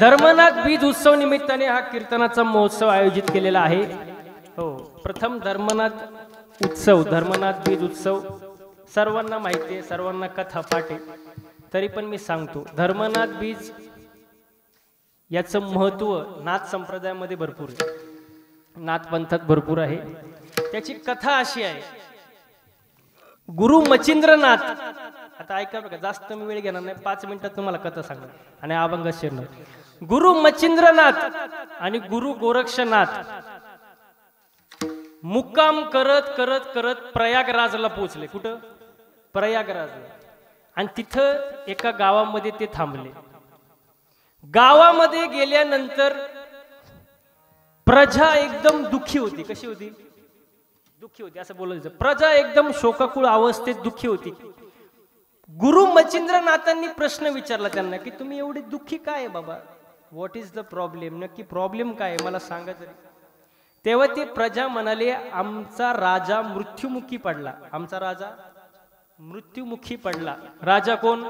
धर्मनाथ बीज उत्सव निमित्ताने हा कीर्तनाचा महोत्सव आयोजित केलेला आहे। हो, प्रथम धर्मनाथ उत्सव, धर्मनाथ बीज उत्सव सर्वांना माहिती आहे, सर्वांना कथा पाठ आहे, तरी पण मी सांगतो धर्मनाथ बीज याचं महत्त्व नाथ संप्रदायामध्ये भरपूर आहे, नाथ पंथात भरपूर आहे। त्याची कथा अशी आहे, गुरु मच्छिंद्रनाथ, आता ऐका बघा, जास्त मी वेळ घेणार नाही, 5 मिनिटात तुम्हाला कथा सांगणार आणि अभंग शिरणार। गुरु मच्छिंद्रनाथ आणि गुरु गोरक्षनाथ मुक्काम करत करत करत प्रयागराजला पोहोचले। कुठं? प्रयागराजला। आणि तिथं एका गावामध्ये ते थांबले। गावामध्ये गेल्यानंतर प्रजा एकदम दुःखी होती। कशी होती? दुःखी होती असं बोलायचं। प्रजा एकदम शोकाकुळ अवस्थेत दुःखी होती। गुरु मच्छिंद्रनाथांनी प्रश्न विचारला त्यांना की तुम्ही एवढे दुःखी काय आहे बाबा? What is the problem? नक्की प्रॉब्लेम काय आहे मला सांगा तरी। तेव्हा ते प्रजा म्हणाले, आमचा राजा मृत्युमुखी पडला। आमचा राजा मृत्युमुखी पडला। राजा कोण?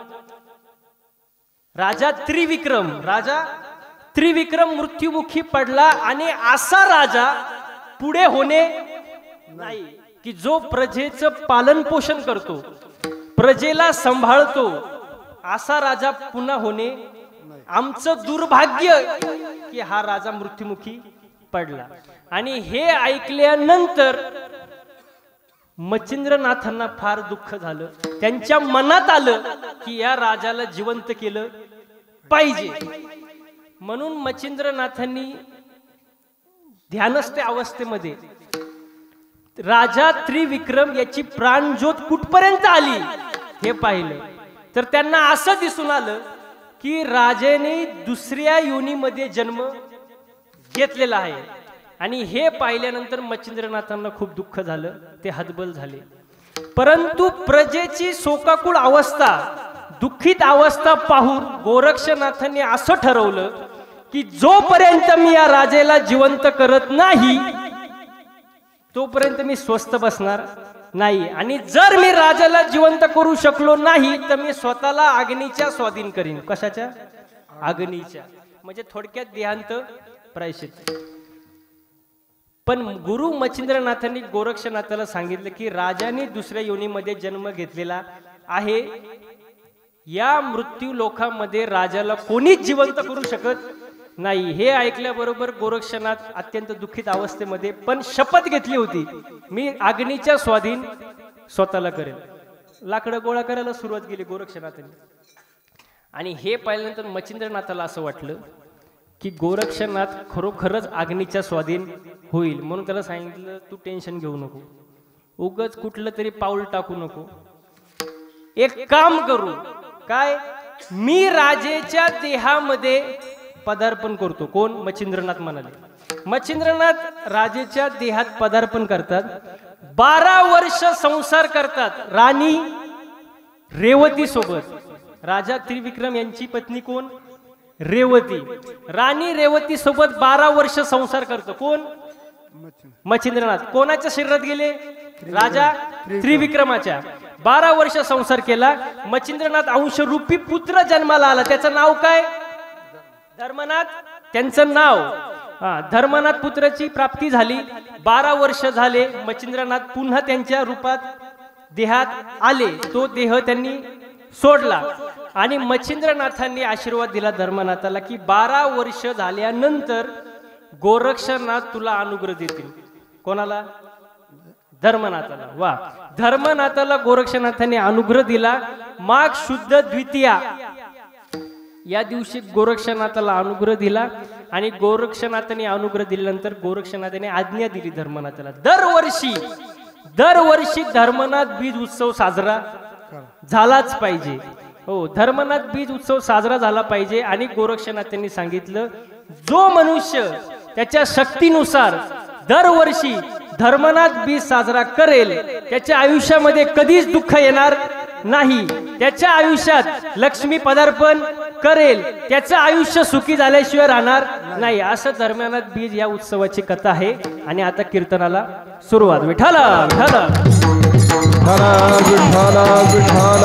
राजा त्रिविक्रम। राजा त्रिविक्रम मृत्युमुखी पडला आणि असा राजा पुढे होणे नाही की जो प्रजेचं पालन पोषण करतो, प्रजेला सांभाळतो, असा राजा पुन्हा होणे आमचं दुर्भाग्य की हा राजा मृत्युमुखी पडला। आणि हे ऐकल्यानंतर मच्छिंद्रनाथांना फार दुःख झालं। त्यांच्या मनात आलं की या राजाला जिवंत केलं पाहिजे। म्हणून मच्छिंद्रनाथांनी ध्यानस्थ अवस्थेमध्ये राजा त्रिविक्रम याची प्राणज्योत कुठपर्यंत आली हे पाहिलं, तर त्यांना असं दिसून आलं की राजाने दुसऱ्या योनीमध्ये जन्म घेतलेला आहे। आणि हे पाहिल्यानंतर मच्छिंद्रनाथांना खूप दुःख झालं, ते हतबल झाले। परंतु प्रजेची शोकाकुळ अवस्था, दुःखित अवस्था पाहून गोरक्षनाथांनी असं ठरवलं की जोपर्यंत मी या राजाला जिवंत करत नाही तोपर्यंत मी स्वस्थ बसणार नाही, आणि जर मी राजाला जिवंत करू शकलो नाही तर मी स्वतःला अग्नीच्या स्वाधीन करीन। कशाच्या? अग्नीच्या। म्हणजे थोडक्यात देहांत प्रायश्चित्त। पण गुरु मच्छिंद्रनाथांनी गोरक्षनाथाला सांगितलं की राजाने दुसऱ्या योनीमध्ये जन्म घेतलेला आहे, या मृत्यू लोकांमध्ये राजाला कोणीच जिवंत करू शकत नाही। हे ऐकल्याबरोबर गोरक्षनाथ अत्यंत दुःखित अवस्थेमध्ये पण शपथ घेतली होती, मी अग्नीच्या स्वाधीन स्वतःला करेल। लाकडं गोळा करायला सुरुवात केली गोरक्षनाथांनी। आणि हे पाहिल्यानंतर मच्छिंद्रनाथाला असं वाटलं की गोरक्षनाथ खरोखरच अग्नीच्या स्वाधीन होईल। म्हणून त्याला सांगितलं, तू टेन्शन घेऊ नको, उगाच कुठलं तरी पाऊल टाकू नको, एक काम करू, काय? मी राजेच्या देहामध्ये पदार्पण करतो। कोण? मच्छिंद्रनाथ म्हणाले। मच्छिंद्रनाथ राजेच्या देहात पदार्पण करतात, 12 वर्ष संसार करतात राणी रेवती सोबत। राजा त्रिविक्रम यांची पत्नी कोण? रेवती। राणी रेवती सोबत 12 वर्ष संसार करतो। कोण? मच्छिंद्रनाथ। कोणाच्या शरीरात गेले? राजा त्रिविक्रमाच्या। 12 वर्ष संसार केला। मच्छिंद्रनाथ अंशरूपी पुत्र जन्माला आला। त्याचं नाव काय? धर्मनाथ। त्यांचं नाव धर्मनाथ पुत्राची प्राप्ती झाली। 12 वर्ष झाले, मच्छिंद्रनाथ पुन्हा त्यांच्या रूपात देहात आले। तो देह त्यांनी सोडला आणि मच्छिंद्रनाथांनी आशीर्वाद दिला धर्मनाथाला की 12 वर्ष झाल्यानंतर गोरक्षनाथ तुला अनुग्रह देतील। कोणाला? धर्मनाथाला। वा, धर्मनाथाला गोरक्षनाथांनी अनुग्रह दिला। माघ शुद्ध द्वितीया या दिवशी गोरक्षनाथाला अनुग्रह दिला आणि गोरक्षनाथाने अनुग्रह दिल्यानंतर गोरक्षनाथाने आज्ञा दिली धर्मनाथाला, दरवर्षी धर्मनाथ बीज उत्सव साजरा झालाच पाहिजे। हो, धर्मनाथ बीज उत्सव साजरा झाला पाहिजे। आणि गोरक्षनाथांनी सांगितलं, जो मनुष्य त्याच्या शक्तीनुसार दरवर्षी धर्मनाथ बीज साजरा करेल त्याच्या आयुष्यामध्ये कधीच दुःख येणार नाही, त्याच्या आयुष्यात लक्ष्मी पदार्पण करेल, त्याचं आयुष्य सुखी झाल्याशिवाय राहणार नाही। असं धर्मनाथ बीज या उत्सवाची कथा आहे। आणि आता कीर्तनाला सुरुवात। विठ्ठल विठ्ठल विठ्ठल विठ्ठल।